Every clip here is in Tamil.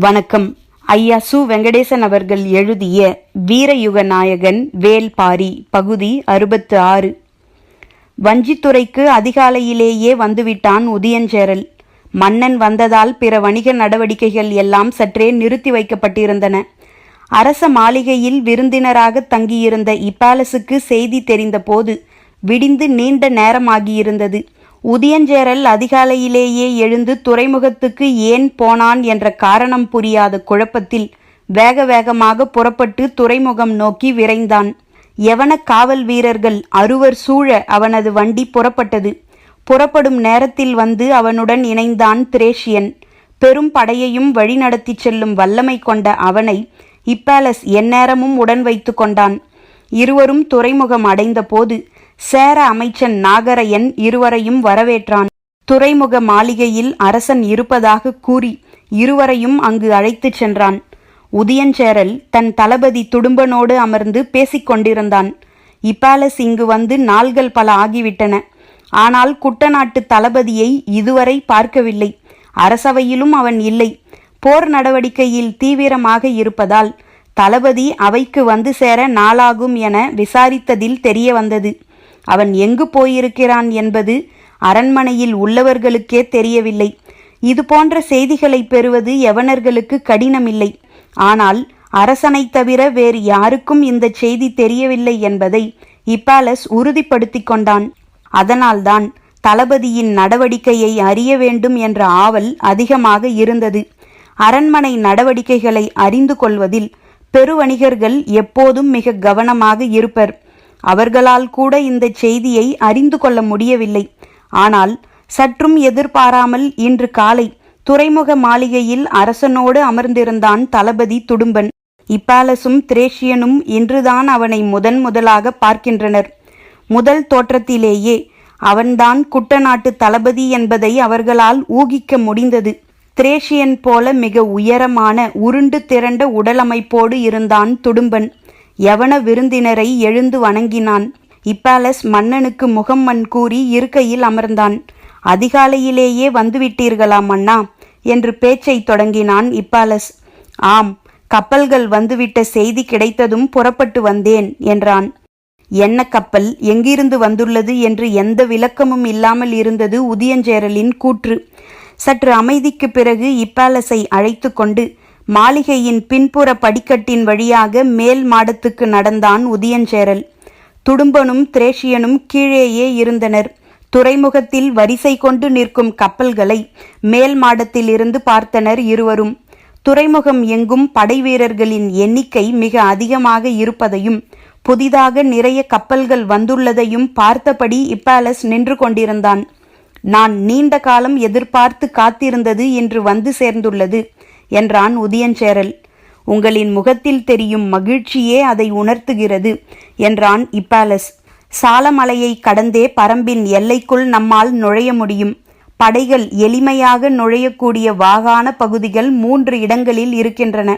வணக்கம். ஐயா சு. வெங்கடேசன் அவர்கள் எழுதிய வீரயுக நாயகன் வேல்பாரி பகுதி 66. வஞ்சித்துறைக்கு அதிகாலையிலேயே வந்துவிட்டான் உதியஞ்சேரல். மன்னன் வந்ததால் பிற வணிக நடவடிக்கைகள் எல்லாம் சற்றே நிறுத்தி வைக்கப்பட்டிருந்தன. அரச மாளிகையில் விருந்தினராக தங்கியிருந்த இப்பாலசுக்கு செய்தி தெரிந்த போது விடிந்து நீண்ட நேரமாகியிருந்தது. உதியஞ்சேரல் அதிகாலையிலேயே எழுந்து துறைமுகத்துக்கு ஏன் போனான் என்ற காரணம் புரியாத குழப்பத்தில் வேக வேகமாக புறப்பட்டு துறைமுகம் நோக்கி விரைந்தான். யவன காவல் வீரர்கள் 60 சூழ அவனது வண்டி புறப்பட்டது. புறப்படும் நேரத்தில் வந்து அவனுடன் இணைந்தான் திரேஷியன். பெரும் படையையும் வழிநடத்தி செல்லும் வல்லமை கொண்ட அவனை இப்பாலஸ் எந்நேரமும் உடன் வைத்து கொண்டான். இருவரும் துறைமுகம் அடைந்த போது சேர அமைச்சன் நாகரையன் இருவரையும் வரவேற்றான். துறைமுக மாளிகையில் அரசன் இருப்பதாக கூறி இருவரையும் அங்கு அழைத்துச் சென்றான். உதியஞ்சேரல் தன் தளபதி துடும்பனோடு அமர்ந்து பேசிக்கொண்டிருந்தான். இப்பாலஸ் இங்கு வந்து நாள்கள் பல ஆகிவிட்டன. ஆனால் குட்டநாட்டு தளபதியை இதுவரை பார்க்கவில்லை. அரசவையிலும் அவன் இல்லை. போர் நடவடிக்கையில் தீவிரமாக இருப்பதால் தளபதி அவைக்கு வந்து சேர நாளாகும் என விசாரித்ததில் தெரிய வந்தது. அவன் எங்கு போயிருக்கிறான் என்பது அரண்மனையில் உள்ளவர்களுக்கே தெரியவில்லை. இது போன்ற செய்திகளை பெறுவது யவனர்களுக்கு கடினமில்லை. ஆனால் அரசனை தவிர வேறு யாருக்கும் இந்த செய்தி தெரியவில்லை என்பதை இப்பாலஸ் உறுதிப்படுத்தி கொண்டான். அதனால்தான் தளபதியின் நடவடிக்கையை அறிய வேண்டும் என்ற ஆவல் அதிகமாக இருந்தது. அரண்மனை நடவடிக்கைகளை அறிந்து கொள்வதில் பெருவணிகர்கள் எப்போதும் மிக கவனமாக இருப்பர். அவர்களால் கூட இந்த செய்தியை அறிந்து கொள்ள முடியவில்லை. ஆனால் சற்றும் எதிர்பாராமல் இன்று காலை துறைமுக மாளிகையில் அரசனோடு அமர்ந்திருந்தான் தளபதி துடும்பன். இப்பாலசும் திரேஷியனும் இன்றுதான் அவனை முதலாக பார்க்கின்றனர். முதல் தோற்றத்திலேயே அவன்தான் குட்டநாட்டு தளபதி என்பதை அவர்களால் ஊகிக்க முடிந்தது. திரேஷியன் போல மிக உயரமான உருண்டு திரண்ட உடலமைப்போடு இருந்தான் துடும்பன். யவன விருந்தினரை எழுந்து வணங்கினான். இப்பாலஸ் மன்னனுக்கு முகம் மண் கூறி இருக்கையில் அமர்ந்தான். அதிகாலையிலேயே வந்துவிட்டீர்களா மன்னா என்று பேச்சை தொடங்கினான் இப்பாலஸ். ஆம், கப்பல்கள் வந்துவிட்ட செய்தி கிடைத்ததும் புறப்பட்டு வந்தேன் என்றான். என்ன கப்பல், எங்கிருந்து வந்துள்ளது என்று எந்த விளக்கமும் இல்லாமல் இருந்தது உதியஞ்சேரலின் கூற்று. சற்று அமைதிக்கு பிறகு இப்பாலஸை அழைத்து கொண்டு மாளிகையின் பின்புற படிக்கட்டின் வழியாக மேல் மாடத்துக்கு நடந்தான் உதியஞ்சேரல். துடும்பனும் திரேஷியனும் கீழேயே இருந்தனர். துறைமுகத்தில் வரிசை கொண்டு நிற்கும் கப்பல்களை மேல் மாடத்தில் இருந்து பார்த்தனர் இருவரும். துறைமுகம் எங்கும் படை வீரர்களின் எண்ணிக்கை மிக அதிகமாக இருப்பதையும் புதிதாக நிறைய கப்பல்கள் வந்துள்ளதையும் பார்த்தபடி இப்பாலஸ் நின்று கொண்டிருந்தான். நான் நீண்ட காலம் எதிர்பார்த்து காத்திருந்தது இன்று வந்து சேர்ந்துள்ளது என்றான் உதியஞ்சேரல். உங்களின் முகத்தில் தெரியும் மகிழ்ச்சியே அதை உணர்த்துகிறது என்றான் இப்பாலஸ். சாலமலையை கடந்தே பரம்பின் எல்லைக்குள் நம்மால் நுழைய முடியும். படைகள் எளிமையாக நுழையக்கூடிய வாகான பகுதிகள் 3 இடங்களில் இருக்கின்றன.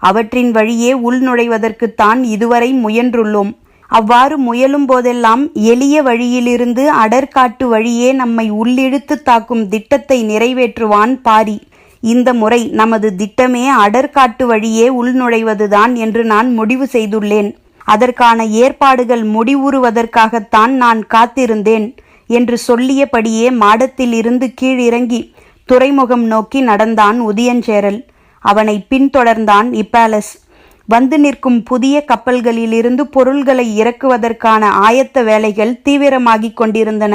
அவற்றின் வழியே உள் நுழைவதற்குத்தான் இதுவரை முயன்றுள்ளோம். அவ்வாறு முயலும் போதெல்லாம் எளிய வழியிலிருந்து அடர்காட்டு வழியே நம்மை உள்ளிழுத்து தாக்கும் திட்டத்தை நிறைவேற்றுவான் பாரி. இந்த முறை நமது திட்டமே அடர்காட்டு வழியே உள்நுழைவதுதான் என்று நான் முடிவு செய்துள்ளேன். அதற்கான ஏற்பாடுகள் முடிவுறுவதற்காகத்தான் நான் காத்திருந்தேன் என்று சொல்லியபடியே மாடத்தில் இருந்து கீழிறங்கி துறைமுகம் நோக்கி நடந்தான் உதியஞ்சேரல். அவனை பின்தொடர்ந்தான் இப்பாலஸ். வந்து நிற்கும் புதிய கப்பல்களிலிருந்து பொருள்களை இறக்குவதற்கான ஆயத்த வேலைகள் தீவிரமாகிக் கொண்டிருந்தன.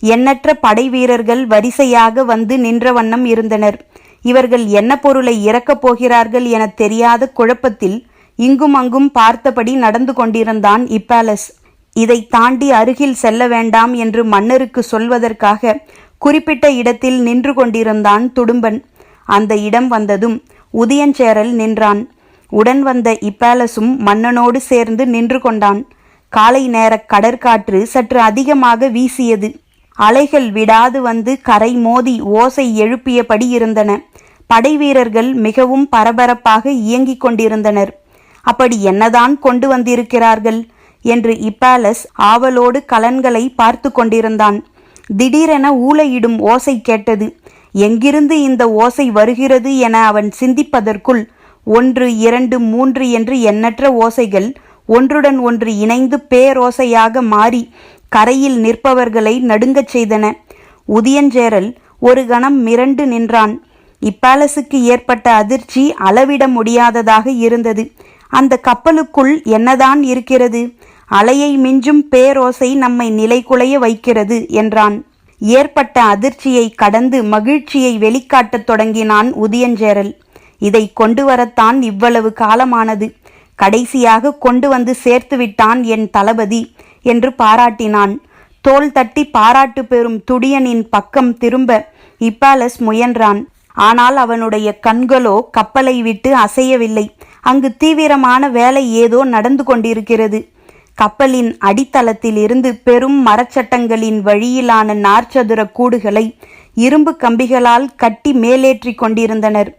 எண்ணற்ற படை வீரர்கள் வரிசையாக வந்து நின்ற வண்ணம் இருந்தனர். இவர்கள் என்ன பொருளை இறக்கப் போகிறார்கள் என தெரியாத குழப்பத்தில் இங்கும் அங்கும் பார்த்தபடி நடந்து கொண்டிருந்தான் இப்பாலஸ். இதை தாண்டி அருகில் செல்ல வேண்டாம் என்று மன்னருக்கு சொல்வதற்காக குறிப்பிட்ட இடத்தில் நின்று கொண்டிருந்தான் துடும்பன். அந்த இடம் வந்ததும் உதியஞ்சேரல் நின்றான். உடன் வந்த இப்பாலசும் மன்னனோடு சேர்ந்து நின்று கொண்டான். காலை நேர கடற்காற்று சற்று அதிகமாக வீசியது. அலைகள் விடாது வந்து கரை மோதி ஓசை எழுப்பியபடி இருந்தன. படை வீரர்கள் மிகவும் பரபரப்பாக இயங்கிக் கொண்டிருந்தனர். அப்படி என்னதான் கொண்டு வந்திருக்கிறார்கள் என்று இப்பாலஸ் ஆவலோடு கலன்களை பார்த்து கொண்டிருந்தான். திடீரென ஊளையிடும் ஓசை கேட்டது. எங்கிருந்து இந்த ஓசை வருகிறது என அவன் சிந்திப்பதற்குள் 1, 2, 3 என்று எண்ணற்ற ஓசைகள் ஒன்றுடன் ஒன்று இணைந்து பேரோசையாக மாறி கரையில் நிற்பவர்களை நடுங்கச் செய்தன. உதியஞ்சேரல் ஒரு கணம் மிரண்டு நின்றான். இப்பேலஸுக்கு ஏற்பட்ட அதிர்ச்சி அளவிட முடியாததாக இருந்தது. அந்த கப்பலுக்குள் என்னதான் இருக்கிறது? அலையை மிஞ்சும் பேரோசை நம்மை நிலைகுலைய வைக்கிறது என்றான். ஏற்பட்ட அதிர்ச்சியை கடந்து மகிழ்ச்சியை வெளிக்காட்டத் தொடங்கினான் உதியஞ்சேரல். இதை கொண்டு வரத்தான் இவ்வளவு காலமானது. கடைசியாக கொண்டு வந்து சேர்த்துவிட்டான் என் தளபதி என்று பாராட்டினான். தோள் தட்டி பாராட்டு பெறும் துடியனின் பக்கம் திரும்ப இப்பேலஸ் முயன்றான். ஆனால் அவனுடைய கண்களோ கப்பலை விட்டு அசையவில்லை. அங்கு தீவிரமான வேலை ஏதோ நடந்து கொண்டிருக்கிறது. கப்பலின் அடித்தளத்தில் இருந்து பெரும் மரச்சட்டங்களின் வழியிலான நார்ச்சதுர கூடுகளை இரும்பு கம்பிகளால் கட்டி மேலேற்றி கொண்டிருந்தனர்.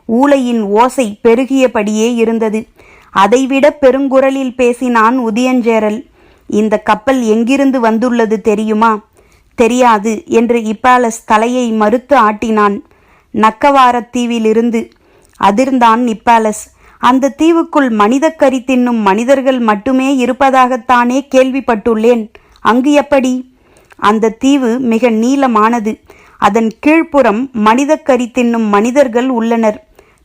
ஊளையின் ஓசை பெருகியபடியே இருந்தது. அதைவிட பெருங்குரலில் பேசினான் உதியஞ்சேரல். இந்த கப்பல் எங்கிருந்து வந்துள்ளது தெரியுமா? தெரியாது என்று இப்பேலஸ் தலையை மறுத்து ஆட்டினான். நக்கவாரத் தீவிலிருந்து. அதிர்ந்தான் இப்பேலஸ். அந்த தீவுக்குள் மனித கறி தின்னும் மனிதர்கள் மட்டுமே இருப்பதாகத்தானே கேள்விப்பட்டுள்ளேன். அங்கு எப்படி? அந்த தீவு மிக நீளமானது. அதன் கீழ்ப்புறம் மனித கறி தின்னும் மனிதர்கள் உள்ளனர்.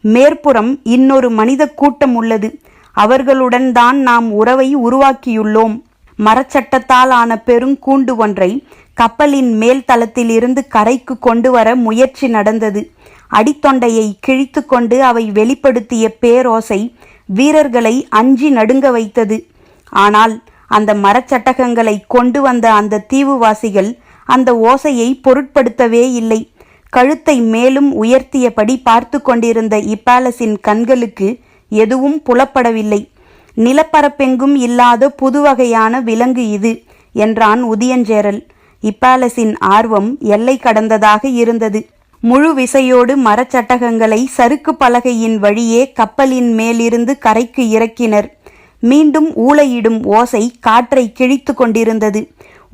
மேற்புறம் இன்னொரு மனித கூட்டம் உள்ளது. அவர்களுடன் தான் நாம் உறவை உருவாக்கியுள்ளோம். மரச்சட்டத்தால் ஆன பெருங்கூண்டு ஒன்றை கப்பலின் மேல் தளத்தில் இருந்து கரைக்கு கொண்டு வர முயற்சி நடந்தது. அடித்தொண்டையை கிழித்து கொண்டு அவை வெளிப்படுத்திய பேரோசை வீரர்களை அஞ்சி நடுங்க வைத்தது. ஆனால் அந்த மரச்சட்டகங்களை கொண்டு வந்த அந்த தீவுவாசிகள் அந்த ஓசையை பொருட்படுத்தவே இல்லை. கழுத்தை மேலும் உயர்த்தியபடி பார்த்து கொண்டிருந்த இப்பேலஸின் கண்களுக்கு எதுவும் புலப்படவில்லை. நிலப்பரப்பெங்கும் இல்லாத புதுவகையான விலங்கு இது என்றான் உதியஞ்சேரல். இப்பேலஸின் ஆர்வம் எல்லை கடந்ததாக இருந்தது. முழு விசையோடு மரச்சட்டகங்களை சறுக்கு பலகையின் வழியே கப்பலின் மேலிருந்து கரைக்கு இறக்கினர். மீண்டும் ஊளையிடும் ஓசை காற்றை கிழித்து கொண்டிருந்தது.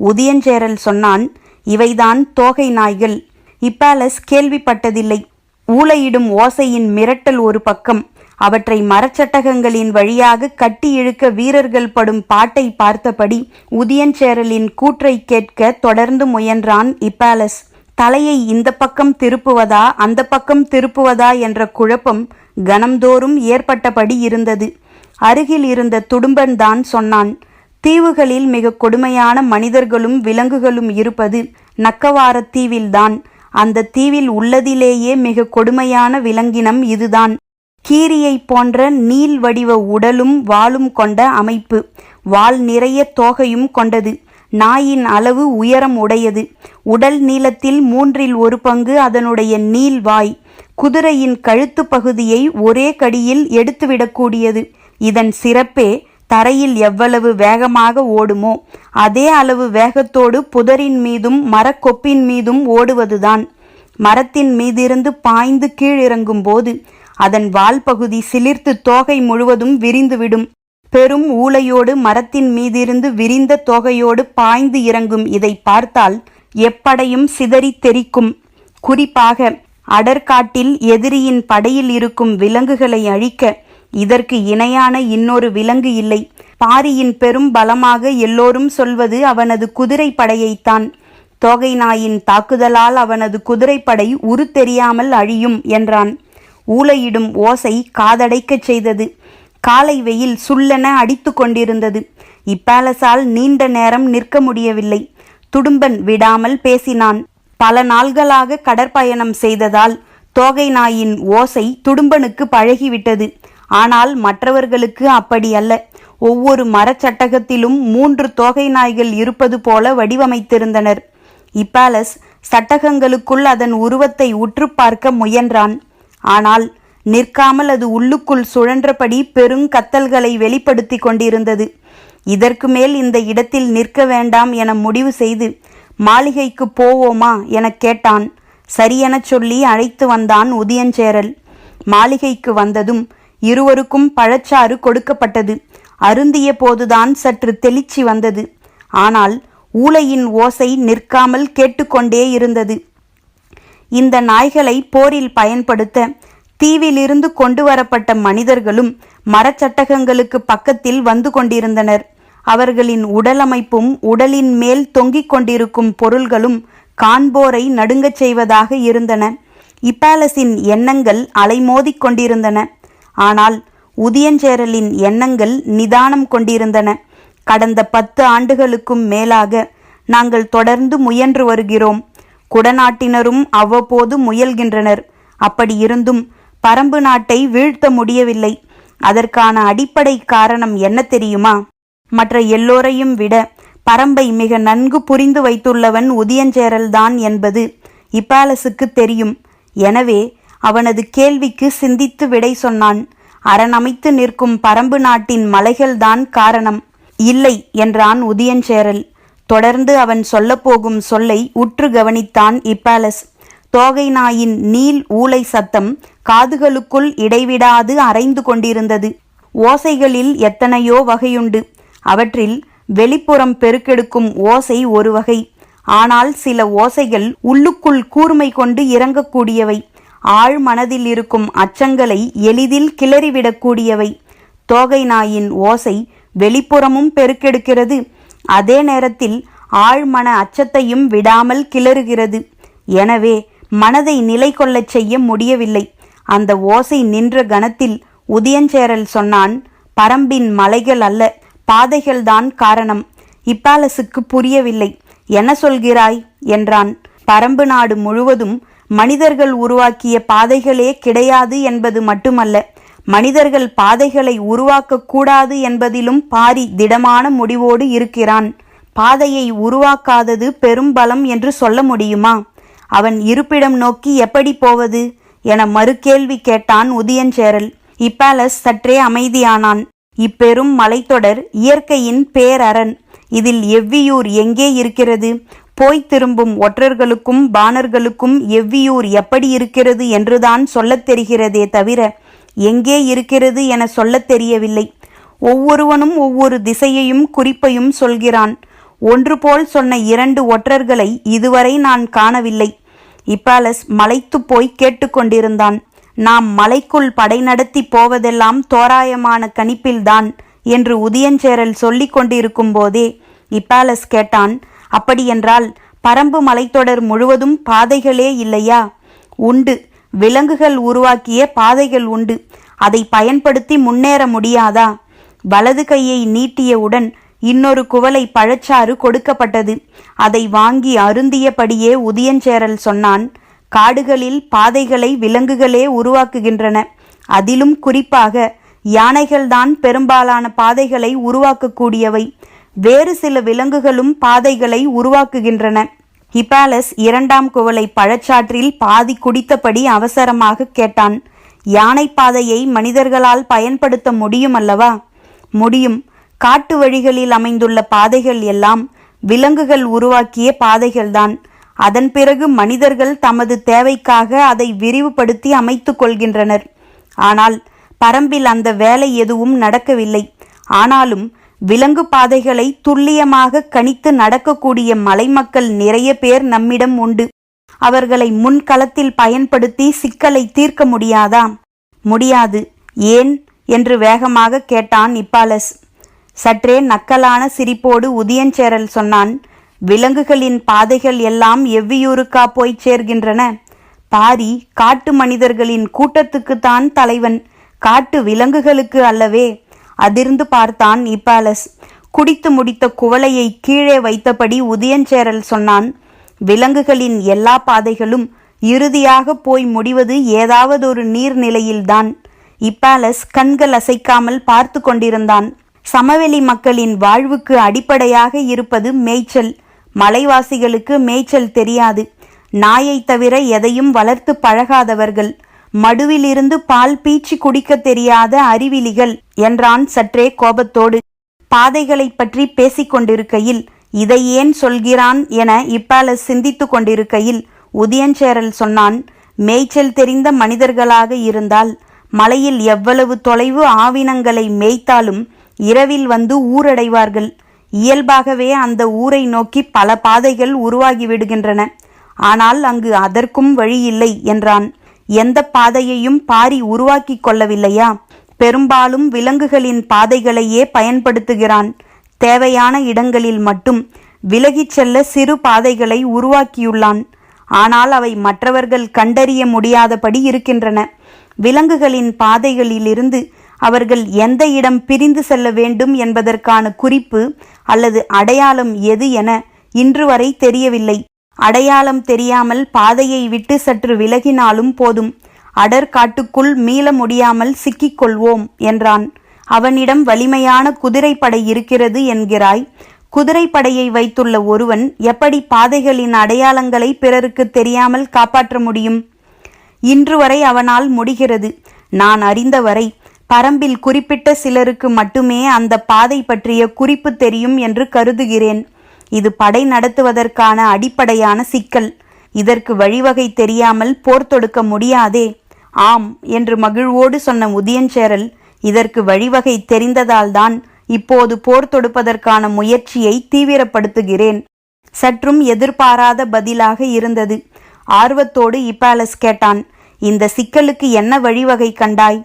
உதியஞ்சேரல் சொன்னான், இவைதான் தோகை நாய்கள். இப்பேலஸ் கேள்விப்பட்டதில்லை. ஊளையிடும் ஓசையின் மிரட்டல் ஒரு பக்கம், அவற்றை மரச்சட்டகங்களின் வழியாக கட்டி இழுக்க வீரர்கள் படும் பாட்டை பார்த்தபடி உதியஞ்சேரலின் கூற்றை கேட்க தொடர்ந்து முயன்றான் இப்பேலஸ். தலையை இந்த பக்கம் திருப்புவதா அந்த பக்கம் திருப்புவதா என்ற குழப்பம் கணம்தோறும் ஏற்பட்டபடி இருந்தது. அருகில் இருந்த துடும்பன் தான் சொன்னான், தீவுகளில் மிக கொடுமையான மனிதர்களும் விலங்குகளும் இருப்பது நக்கவாரத் தீவில்தான். அந்த தீவில் உள்ளதிலேயே மிக கொடுமையான விலங்கினம் இதுதான். கீரியை போன்ற நீள் வடிவ உடலும் வாலும் கொண்ட அமைப்பு, வால் நிறைய தோகையும் கொண்டது. நாயின் அளவு உயரம் உடையது. உடல் நீளத்தில் 1/3 பங்கு அதனுடைய நீள்வாய். குதிரையின் கழுத்து பகுதியை ஒரே கடியில் எடுத்துவிடக்கூடியது. இதன் சிறப்பே தரையில் எவ்வளவு வேகமாக ஓடுமோ அதே அளவு வேகத்தோடு புதரின் மீதும் மரக்கொப்பின் மீதும் ஓடுவதுதான். மரத்தின் மீதிருந்து பாய்ந்து கீழிறங்கும் போது அதன் வால் பகுதி சிலிர்த்து தோகை முழுவதும் விரிந்துவிடும். பெரும் ஊளையோடு மரத்தின் மீதிருந்து விரிந்த தோகையோடு பாய்ந்து இறங்கும் இதை பார்த்தால் எப்படையும் சிதறி தெரிக்கும். குறிப்பாக அடர்காட்டில் எதிரியின் படையில் இருக்கும் விலங்குகளை அழிக்க இதற்கு இணையான இன்னொரு விலங்கு இல்லை. பாரியின் பெரும் பலமாக எல்லோரும் சொல்வது அவனது குதிரை படையைத்தான். தோகை நாயின் தாக்குதலால் அவனது குதிரைப்படை உரு தெரியாமல் அழியும் என்றான். ஊளையிடும் ஓசை காதடைக்கச் செய்தது. காலை வெயில் சுள்ளென அடித்து கொண்டிருந்தது. இப்பேலஸால் நீண்ட நேரம் நிற்க முடியவில்லை. துடும்பன் விடாமல் பேசினான். பல நாள்களாக கடற்பயணம் செய்ததால் தோகை நாயின் ஓசை துடும்பனுக்கு பழகிவிட்டது. ஆனால் மற்றவர்களுக்கு அப்படி அல்ல. ஒவ்வொரு மரச்சட்டகத்திலும் 3 தோகை நாய்கள் இருப்பது போல வடிவமைத்திருந்தனர். இப்பேலஸ் சட்டகங்களுக்குள் அதன் உருவத்தை உற்று பார்க்க முயன்றான். ஆனால் நிற்காமல் அது உள்ளுக்குள் சுழன்றபடி பெருங்கத்தல்களை வெளிப்படுத்தி கொண்டிருந்தது. இதற்கு மேல் இந்த இடத்தில் நிற்க வேண்டாம் என முடிவு செய்து மாளிகைக்கு போவோமா என கேட்டான். சரியெனச் சொல்லி அழைத்து வந்தான் உதியஞ்சேரல். மாளிகைக்கு வந்ததும் இருவருக்கும் பழச்சாறு கொடுக்கப்பட்டது. அருந்திய போதுதான் சற்று தெளிச்சி வந்தது. ஆனால் ஊளையின் ஓசை நிற்காமல் கேட்டுக்கொண்டே இருந்தது. இந்த நாய்களை போரில் பயன்படுத்த தீவிலிருந்து கொண்டு வரப்பட்ட மனிதர்களும் மரச்சட்டகங்களுக்கு பக்கத்தில் வந்து கொண்டிருந்தனர். அவர்களின் உடலமைப்பும் உடலின் மேல் தொங்கிக் கொண்டிருக்கும் பொருள்களும் காண்போரை நடுங்கச் செய்வதாக இருந்தன. இப்பாலஸின் எண்ணங்கள் அலைமோதிக் கொண்டிருந்தன. ஆனால் உதியஞ்சேரலின் எண்ணங்கள் நிதானம் கொண்டிருந்தன. கடந்த 10 ஆண்டுகளுக்கும் மேலாக நாங்கள் தொடர்ந்து முயன்று வருகிறோம். குடநாட்டினரும் அவ்வப்போது முயல்கின்றனர். அப்படியிருந்தும் பரம்பு நாட்டை வீழ்த்த முடியவில்லை. அதற்கான அடிப்படை காரணம் என்ன தெரியுமா? மற்ற எல்லோரையும் விட பரம்பை மிக நன்கு புரிந்து வைத்துள்ளவன் உதியஞ்சேரல்தான் என்பது இப்பாலஸுக்கு தெரியும். எனவே அவனது கேள்விக்கு சிந்தித்து விடை சொன்னான். அரணமைத்து நிற்கும் பரம்பு நாட்டின் மலைகள்தான் காரணம். இல்லை என்றான் உதியஞ்சேரல். தொடர்ந்து அவன் சொல்லப்போகும் சொல்லை உற்று கவனித்தான் இப்பாலஸ். தோகை நாயின் நீல் ஊளை சத்தம் காதுகளுக்குள் இடைவிடாது அரைந்து கொண்டிருந்தது. ஓசைகளில் எத்தனையோ வகையுண்டு. அவற்றில் வெளிப்புறம் பெருக்கெடுக்கும் ஓசை ஒரு வகை. ஆனால் சில ஓசைகள் உள்ளுக்குள் கூர்மை கொண்டு இறங்கக்கூடியவை. ஆழ் மனதில் இருக்கும் அச்சங்களை எளிதில் கிளறிவிடக்கூடியவை. தோகை நாயின் ஓசை வெளிப்புறமும் பெருக்கெடுக்கிறது. அதே நேரத்தில் ஆழ்மன அச்சத்தையும் விடாமல் கிளறுகிறது. எனவே மனதை நிலை கொள்ளச் செய்ய முடியவில்லை. அந்த ஓசை நின்ற கணத்தில் உதியஞ்சேரல் சொன்னான், பரம்பின் மலைகள் அல்ல, பாதைகள்தான் காரணம். இப்பாலஸுக்கு புரியவில்லை. என்ன சொல்கிறாய் என்றான். பரம்பு நாடு முழுவதும் மனிதர்கள் உருவாக்கிய பாதைகளே கிடையாது என்பது மட்டுமல்ல, மனிதர்கள் பாதைகளை உருவாக்கக்கூடாது என்பதிலும் பாரி திடமான முடிவோடு இருக்கிறான். பாதையை உருவாக்காதது பெரும் பலம் என்று சொல்ல முடியுமா? அவன் இருப்பிடம் நோக்கி எப்படி போவது என மறுகேள்வி கேட்டான் உதியஞ்சேரல். இப்பாலஸ் சற்றே அமைதியானான். இப்பெரும் மலைத்தொடர் இயற்கையின் பேரரண். இதில் எவ்வியூர் எங்கே இருக்கிறது? போய் திரும்பும் ஒற்றர்களுக்கும் பாணர்களுக்கும் எவ்வியூர் எப்படி இருக்கிறது என்றுதான் சொல்லத் தெரிகிறதே தவிர எங்கே இருக்கிறது என சொல்லத் தெரியவில்லை. ஒவ்வொருவனும் ஒவ்வொரு திசையையும் குறிப்பையும் சொல்கிறான். ஒன்று போல் சொன்ன 2 ஒற்றர்களை இதுவரை நான் காணவில்லை. இப்பாலஸ் மலைத்து போய் கேட்டுக்கொண்டிருந்தான். நாம் மலைக்குள் படை நடத்தி போவதெல்லாம் தோராயமான கணிப்பில்தான் என்று உதியஞ்சேரல் சொல்லிக் கொண்டிருக்கும் போதே இப்பாலஸ் கேட்டான், அப்படியென்றால் பரம்பு மலைத்தொடர் முழுவதும் பாதைகளே இல்லையா? உண்டு. விலங்குகள் உருவாக்கிய பாதைகள் உண்டு. அதை பயன்படுத்தி முன்னேற முடியாதா? வலது கையை நீட்டியவுடன் இன்னொரு குவளை பழச்சாறு கொடுக்கப்பட்டது. அதை வாங்கி அருந்தியபடியே உதியஞ்சேரல் சொன்னான், காடுகளில் பாதைகளை விலங்குகளே உருவாக்குகின்றன. அதிலும் குறிப்பாக யானைகள்தான் பெரும்பாலான பாதைகளை உருவாக்கக்கூடியவை. வேறு சில விலங்குகளும் பாதைகளை உருவாக்குகின்றன. இப்பாலஸ் 2ஆம் குவளை பழச்சாற்றில் பாதி குடித்தபடி அவசரமாக கேட்டான், யானை பாதையை மனிதர்களால் பயன்படுத்த முடியும் அல்லவா? முடியும். காட்டு வழிகளில் அமைந்துள்ள பாதைகள் எல்லாம் விலங்குகள் உருவாக்கிய பாதைகள்தான். அதன் பிறகு மனிதர்கள் தமது தேவைக்காக அதை விரிவுபடுத்தி அமைத்து கொள்கின்றனர். ஆனால் பரம்பில் அந்த வேலை எதுவும் நடக்கவில்லை. ஆனாலும் விலங்கு பாதைகளை துல்லியமாக கணித்து நடக்கக்கூடிய மலைமக்கள் நிறைய பேர் நம்மிடம் உண்டு. அவர்களை முன்களத்தில் பயன்படுத்தி சிக்கலை தீர்க்க முடியாதா? முடியாது. ஏன் என்று வேகமாக கேட்டான் இப்பாலஸ். சற்றே நக்கலான சிரிப்போடு உதியஞ்சேரல் சொன்னான், விலங்குகளின் பாதைகள் எல்லாம் எவ்வியூருக்கா போய் சேர்கின்றன? பாரி காட்டு மனிதர்களின் கூட்டத்துக்குத்தான் தலைவன், காட்டு விலங்குகளுக்கு அல்லவே. அதிர்ந்து பார்த்தான் இப்பாலஸ். குடித்து முடித்த குவளையை கீழே வைத்தபடி உதியஞ்சேரல் சொன்னான், விலங்குகளின் எல்லா பாதைகளும் இறுதியாக போய் முடிவது ஏதாவது ஒரு நீர்நிலையில்தான். இப்பாலஸ் கண்கள் அசைக்காமல் பார்த்து கொண்டிருந்தான். சமவெளி மக்களின் வாழ்வுக்கு அடிப்படையாக இருப்பது மேய்ச்சல். மலைவாசிகளுக்கு மேய்ச்சல் தெரியாது. நாயை தவிர எதையும் வளர்த்து பழகாதவர்கள். மடுவிலிருந்து பால் பீச்சி குடிக்க தெரியாத அறிவிலிகள் என்றான் சற்றே கோபத்தோடு. பாதைகளை பற்றி பேசிக்கொண்டிருக்கையில் இதை ஏன் சொல்கிறான் என இப்பாலஸ் சிந்தித்து கொண்டிருக்கையில் உதியஞ்சேரல் சொன்னான், மேய்ச்சல் தெரிந்த மனிதர்களாக இருந்தால் மலையில் எவ்வளவு தொலைவு ஆவினங்களை மேய்த்தாலும் இரவில் வந்து ஊரடைவார்கள். இயல்பாகவே அந்த ஊரை நோக்கி பல பாதைகள் உருவாகிவிடுகின்றன. ஆனால் அங்கு அதற்கும் வழியில்லை என்றான். எந்த பாதையையும் பாரி உருவாக்கி கொள்ளவில்லையா? பெரும்பாலும் விலங்குகளின் பாதைகளையே பயன்படுத்துகிறான். தேவையான இடங்களில் மட்டும் விலகிச் செல்ல சிறு பாதைகளை உருவாக்கியுள்ளான். ஆனால் அவை மற்றவர்கள் கண்டறிய முடியாதபடி இருக்கின்றன. விலங்குகளின் பாதைகளிலிருந்து அவர்கள் எந்த இடம் பிரிந்து செல்ல வேண்டும் என்பதற்கான குறிப்பு அல்லது அடையாளம் எது என இன்று வரை தெரியவில்லை. அடையாளம் தெரியாமல் பாதையை விட்டு சற்று விலகினாலும் போதும், அடர் காட்டுக்குள் மீள முடியாமல் சிக்கிக்கொள்வோம் என்றான். அவனிடம் வலிமையான குதிரைப்படை இருக்கிறது என்கிறாய். குதிரைப்படையை வைத்துள்ள ஒருவன் எப்படி பாதைகளின் அடையாளங்களை பிறருக்கு தெரியாமல் காப்பாற்ற முடியும்? இன்று வரை அவனால் முடிகிறது. நான் அறிந்தவரை பரம்பில் குறிப்பிட்ட சிலருக்கு மட்டுமே அந்த பாதை பற்றிய குறிப்பு தெரியும் என்று கருதுகிறேன். இது படை நடத்துவதற்கான அடிப்படையான சிக்கல். இதற்கு வழிவகை தெரியாமல் போர் தொடுக்க முடியாதே. ஆம் என்று மகிழ்வோடு சொன்ன உதியஞ்சேரல், இதற்கு வழிவகை தெரிந்ததால்தான் இப்போது போர் தொடுப்பதற்கான முயற்சியை தீவிரப்படுத்துகிறேன். சற்றும் எதிர்பாராத பதிலாக இருந்தது. ஆர்வத்தோடு இப்பாலஸ் கேட்டான், இந்த சிக்கலுக்கு என்ன வழிவகை கண்டாய்?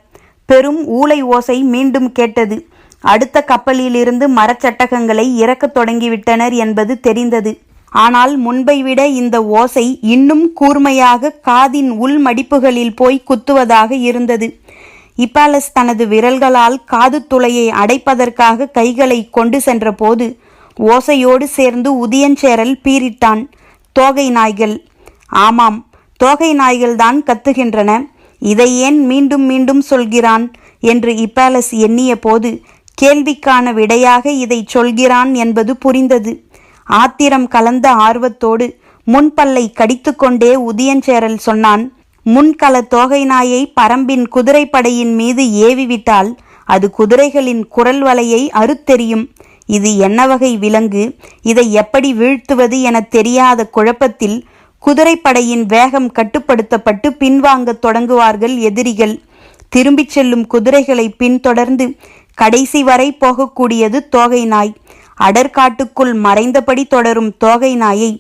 பெரும் ஊளை ஓசை மீண்டும் கேட்டது. அடுத்த கப்பலிலிருந்து மரச்சட்டகங்களை இறக்கத் தொடங்கிவிட்டனர் என்பது தெரிந்தது. ஆனால் முன்பை விட இந்த ஓசை இன்னும் கூர்மையாக காதின் உள் மடிப்புகளில் போய் குத்துவதாக இருந்தது. இப்பாலஸ் தனது விரல்களால் காது துளையை அடைப்பதற்காக கைகளை கொண்டு சென்ற போது ஓசையோடு சேர்ந்து உதியஞ்சேரல் பீரிட்டான். தோகை நாய்கள். ஆமாம், தோகை நாய்கள்தான் கத்துகின்றன. இதை ஏன் மீண்டும் மீண்டும் சொல்கிறான் என்று இப்பாலஸ் எண்ணிய போது கேள்விக்கான விடையாக இதை சொல்கிறான் என்பது புரிந்தது. ஆத்திரம் கலந்த ஆர்வத்தோடு முன்பல்லை கடித்துக்கொண்டே உதியஞ்சேரல் சொன்னான், முன்கள தோகை நாயை பரம்பின் குதிரைப்படையின் மீது ஏவிவிட்டால் அது குதிரைகளின் குரல் வலையை அறுத்தெறியும். இது என்ன வகை விலங்கு? இதை எப்படி வீழ்த்துவது என தெரியாத குழப்பத்தில் குதிரைப்படையின் வேகம் கட்டுப்படுத்தப்பட்டு பின்வாங்கத் தொடங்குவார்கள் எதிரிகள். திரும்பிச் செல்லும் குதிரைகளை பின்தொடர்ந்து கடைசி வரை போகக்கூடியது தோகை நாய். அடற்காட்டுக்குள் மறைந்தபடி தொடரும் தோகை நாயை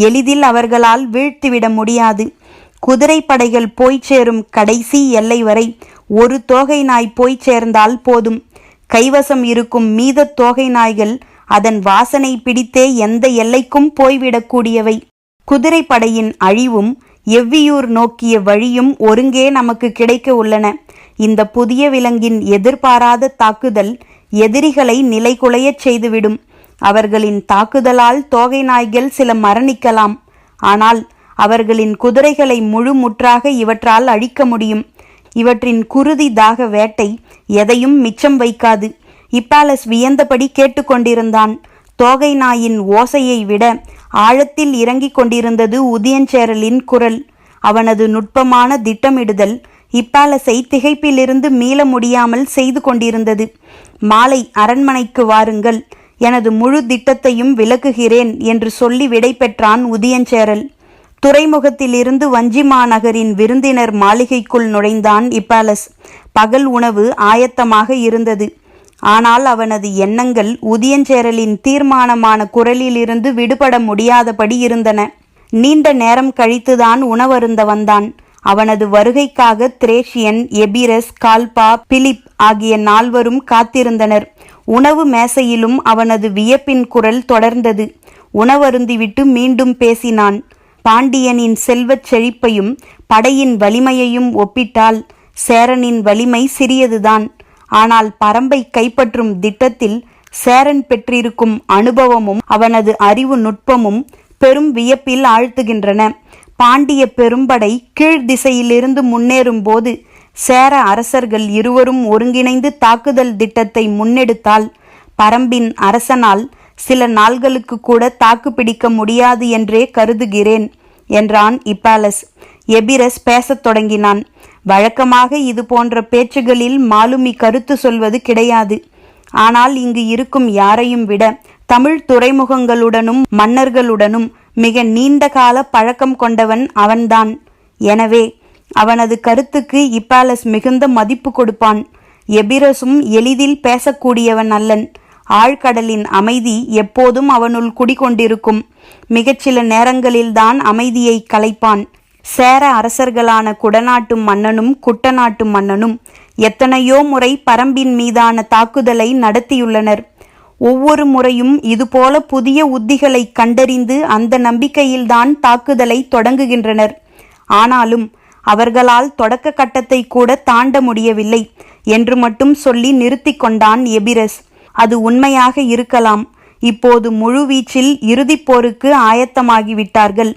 எளிதில் அவர்களால் வீழ்த்திவிட முடியாது. குதிரைப்படைகள் போய்ச் சேரும் கடைசி எல்லை வரை ஒரு தோகை நாய் போய்ச் சேர்ந்தால் போதும். கைவசம் இருக்கும் மீத தோகை நாய்கள் அதன் வாசனை பிடித்தே எந்த எல்லைக்கும் போய்விடக்கூடியவை. குதிரைப்படையின் அழிவும் எவ்வியூர் நோக்கிய வழியும் ஒருங்கே நமக்கு கிடைக்க உள்ளன. இந்த புதிய விலங்கின் எதிர்பாராத தாக்குதல் எதிரிகளை நிலைகுலையச் செய்துவிடும். அவர்களின் தாக்குதலால் தோகை நாய்கள் சில மரணிக்கலாம். ஆனால் அவர்களின் குதிரைகளை முழுமுற்றாக இவற்றால் அழிக்க முடியும். இவற்றின் குருதி தாக வேட்டை எதையும் மிச்சம் வைக்காது. இப்பாலஸ் வியந்தபடி கேட்டுக்கொண்டிருந்தான். தோகை நாயின் ஓசையை விட ஆழத்தில் இறங்கிக் கொண்டிருந்தது உதியஞ்சேரலின் குரல். அவனது நுட்பமான திட்டமிடுதல் இப்பாலஸை திகைப்பிலிருந்து மீள முடியாமல் செய்து கொண்டிருந்தது. மாலை அரண்மனைக்கு வாருங்கள், எனது முழு திட்டத்தையும் விளக்குகிறேன் என்று சொல்லி விடை பெற்றான் உதியஞ்சேரல். துறைமுகத்திலிருந்து வஞ்சிமா நகரின் விருந்தினர் மாளிகைக்குள் நுழைந்தான் இப்பாலஸ். பகல் உணவு ஆயத்தமாக இருந்தது. ஆனால் அவனது எண்ணங்கள் உதியஞ்சேரலின் தீர்மானமான குரலிலிருந்து விடுபட முடியாதபடி இருந்தன. நீண்ட நேரம் கழித்துதான் உணவருந்த வந்தான். அவனது வருகைக்காக திரேஷியன், எபிரஸ், கால்பா, பிலிப் ஆகிய 4வரும் காத்திருந்தனர். உணவு மேசையிலும் அவனது வியப்பின் குரல் தொடர்ந்தது. உணவருந்திவிட்டு மீண்டும் பேசினான். பாண்டியனின் செல்வச் செழிப்பையும் படையின் வலிமையையும் ஒப்பிட்டால் சேரனின் வலிமை சிறியதுதான். ஆனால் பரம்பை கைப்பற்றும் திட்டத்தில் சேரன் பெற்றிருக்கும் அனுபவமும் அவனது அறிவு நுட்பமும் பெரும் வியப்பில் ஆழ்த்துகின்றன. பாண்டிய பெரும்படை கீழ் திசையிலிருந்து முன்னேறும் போது சேர அரசர்கள் இருவரும் ஒருங்கிணைந்து தாக்குதல் திட்டத்தை முன்னெடுத்தால் பரம்பின் அரசனால் சில நாள்களுக்கு கூட தாக்கு பிடிக்க முடியாது என்றே கருதுகிறேன் என்றான் இப்பாலஸ். எபிரஸ் பேசத் தொடங்கினான். வழக்கமாக இது போன்ற பேச்சுகளில் மாலுமி கருத்து சொல்வது கிடையாது. ஆனால் இங்கு இருக்கும் யாரையும் விட தமிழ் துறைமுகங்களுடனும் மன்னர்களுடனும் மிக நீண்ட கால பழக்கம் கொண்டவன் அவன்தான். எனவே அவனது கருத்துக்கு இப்பாலஸ் மிகுந்த மதிப்பு கொடுப்பான். எபிரஸும் எளிதில் பேசக்கூடியவன் அல்லன். ஆழ்கடலின் அமைதி எப்போதும் அவனுள் குடிகொண்டிருக்கும். மிகச்சில நேரங்களில்தான் அமைதியை கலைப்பான். சேர அரசர்களான குடநாட்டு மன்னனும் குட்டநாட்டு மன்னனும் எத்தனையோ முறை பரம்பின் மீதான தாக்குதலை நடத்தியுள்ளனர். ஒவ்வொரு முறையும் இதுபோல புதிய உத்திகளை கண்டறிந்து அந்த நம்பிக்கையில்தான் தாக்குதலை தொடங்குகின்றனர். ஆனாலும் அவர்களால் தொடக்க கட்டத்தை கூட தாண்ட முடியவில்லை என்று மட்டும் சொல்லி நிறுத்தி கொண்டான் எபிரஸ். அது உண்மையாக இருக்கலாம். இப்போது முழுவீச்சில் இறுதிப் போருக்கு ஆயத்தமாகிவிட்டார்கள்.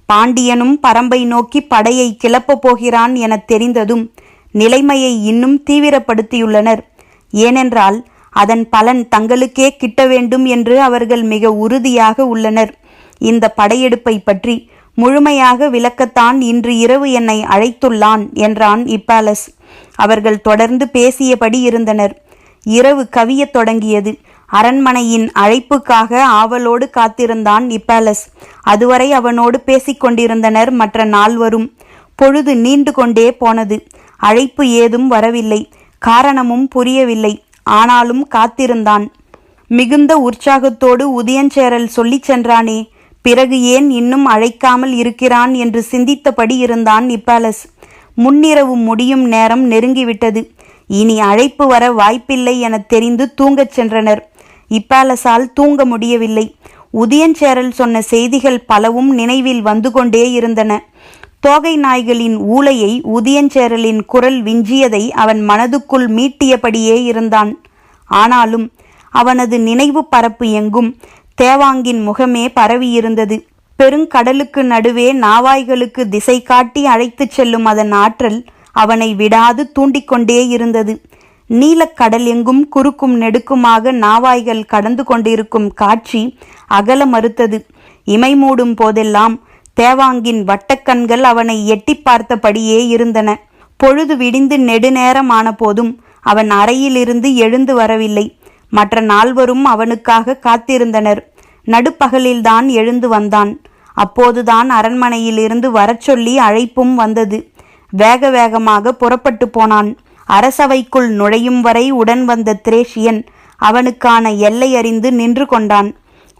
பாண்டியனும் பரம்பை நோக்கி படையை கிளப்பப் போகிறான் என தெரிந்ததும் நிலைமையை இன்னும் தீவிரப்படுத்தியுள்ளனர். ஏனென்றால் அதன் பலன் தங்களுக்கே கிட்ட வேண்டும் என்று அவர்கள் மிக உறுதியாக உள்ளனர். இந்த படையெடுப்பை பற்றி முழுமையாக விளக்கத்தான் இன்று இரவு என்னை அழைத்துள்ளான் என்றான் இப்பாலஸ். அவர்கள் தொடர்ந்து பேசியபடி இருந்தனர். இரவு கவியத் தொடங்கியது. அரண்மனையின் அழைப்புக்காக ஆவலோடு காத்திருந்தான் இப்பாலஸ். அதுவரை அவனோடு பேசிக்கொண்டிருந்தனர் மற்ற நால்வரும். பொழுது நீண்டு கொண்டே போனது. அழைப்பு ஏதும் வரவில்லை. காரணமும் புரியவில்லை. ஆனாலும் காத்திருந்தான். மிகுந்த உற்சாகத்தோடு உதயஞ்சேரல் சொல்லிச் சென்றானே, பிறகு ஏன் இன்னும் அழைக்காமல் இருக்கிறான் என்று சிந்தித்தபடி இருந்தான் இப்பாலஸ். முன்னிரவு முடியும் நேரம் நெருங்கிவிட்டது. இனி அழைப்பு வர வாய்ப்பில்லை என தெரிந்து தூங்கச் சென்றனர். இப்பாலஸால் தூங்க முடியவில்லை. உதயஞ்சேரல் சொன்ன செய்திகள் பலவும் நினைவில் வந்து கொண்டே இருந்தன. தோகை நாய்களின் ஊளையை உதயஞ்சேரலின் குரல் விஞ்சியதை அவன் மனதுக்குள் மீட்டியபடியே இருந்தான். ஆனாலும் அவனது நினைவு பரப்பு எங்கும் தேவாங்கின் முகமே பரவியிருந்தது. பெருங்கடலுக்கு நடுவே நாவாய்களுக்கு திசை காட்டி அழைத்துச் செல்லும் அதன் ஆற்றல் அவனை விடாது தூண்டிக்கொண்டே இருந்தது. நீலக்கடல் எங்கும் குறுக்கும் நெடுக்குமாக நாவாய்கள் கடந்து கொண்டிருக்கும் காட்சி அகல மறுத்தது. இமை மூடும் போதெல்லாம் தேவாங்கின் வட்டக்கண்கள் அவனை எட்டி பார்த்தபடியே இருந்தன. பொழுது விடிந்து நெடுநேரமான போதும் அவன் அறையிலிருந்து எழுந்து வரவில்லை. மற்ற நால்வரும் அவனுக்காக காத்திருந்தனர். நடுப்பகலில்தான் எழுந்து வந்தான். அப்போதுதான் அரண்மனையிலிருந்து வரச் சொல்லி அழைப்பும் வந்தது. வேக வேகமாக புறப்பட்டு போனான். அரசவைக்குள் நுழையும் வரை உடன் வந்த திரேஷியன் அவனுக்கான எல்லை அறிந்து நின்று கொண்டான்.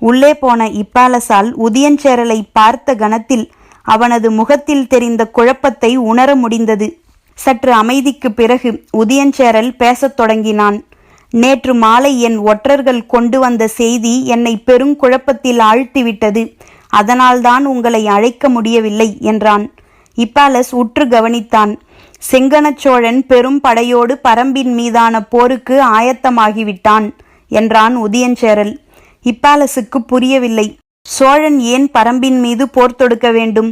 உள்ளே போன இப்பாலஸால் உதயஞ்சேரலை பார்த்த கணத்தில் அவனது முகத்தில் தெரிந்த குழப்பத்தை உணர முடிந்தது. சற்று அமைதிக்கு பிறகு உதயஞ்சேரல் பேசத் தொடங்கினான். நேற்று மாலை என் ஒற்றர்கள் கொண்டு வந்த செய்தி என்னை பெருங்குழப்பத்தில் ஆழ்த்திவிட்டது. அதனால்தான் உங்களை அழைக்க முடியவில்லை என்றான். இப்பாலஸ் உற்று கவனித்தான். செங்கணச்சோழன் பெரும் படையோடு பரம்பின் மீதான போருக்கு ஆயத்தமாகிவிட்டான் என்றான் உதயஞ்சேரல். இப்பாலசுக்கு புரியவில்லை. சோழன் ஏன் பரம்பின் மீது போர் தொடுக்க வேண்டும்?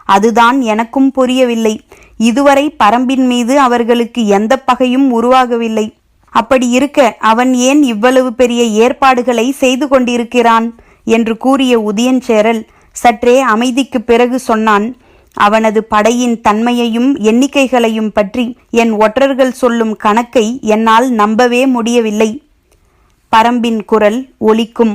அதுதான் எனக்கும் புரியவில்லை. இதுவரை பரம்பின் மீது அவர்களுக்கு எந்த பகையும் உருவாகவில்லை. அப்படி இருக்க அவன் ஏன் இவ்வளவு பெரிய ஏற்பாடுகளை செய்து கொண்டிருக்கிறான் என்று கூறிய உதயஞ்சேரல் சற்றே அமைதிக்கு பிறகு சொன்னான். அவனது படையின் தன்மையையும் எண்ணிக்கைகளையும் பற்றி என் ஒற்றர்கள் சொல்லும் கணக்கை என்னால் நம்பவே முடியவில்லை. பரம்பின் குரல் ஒலிக்கும்.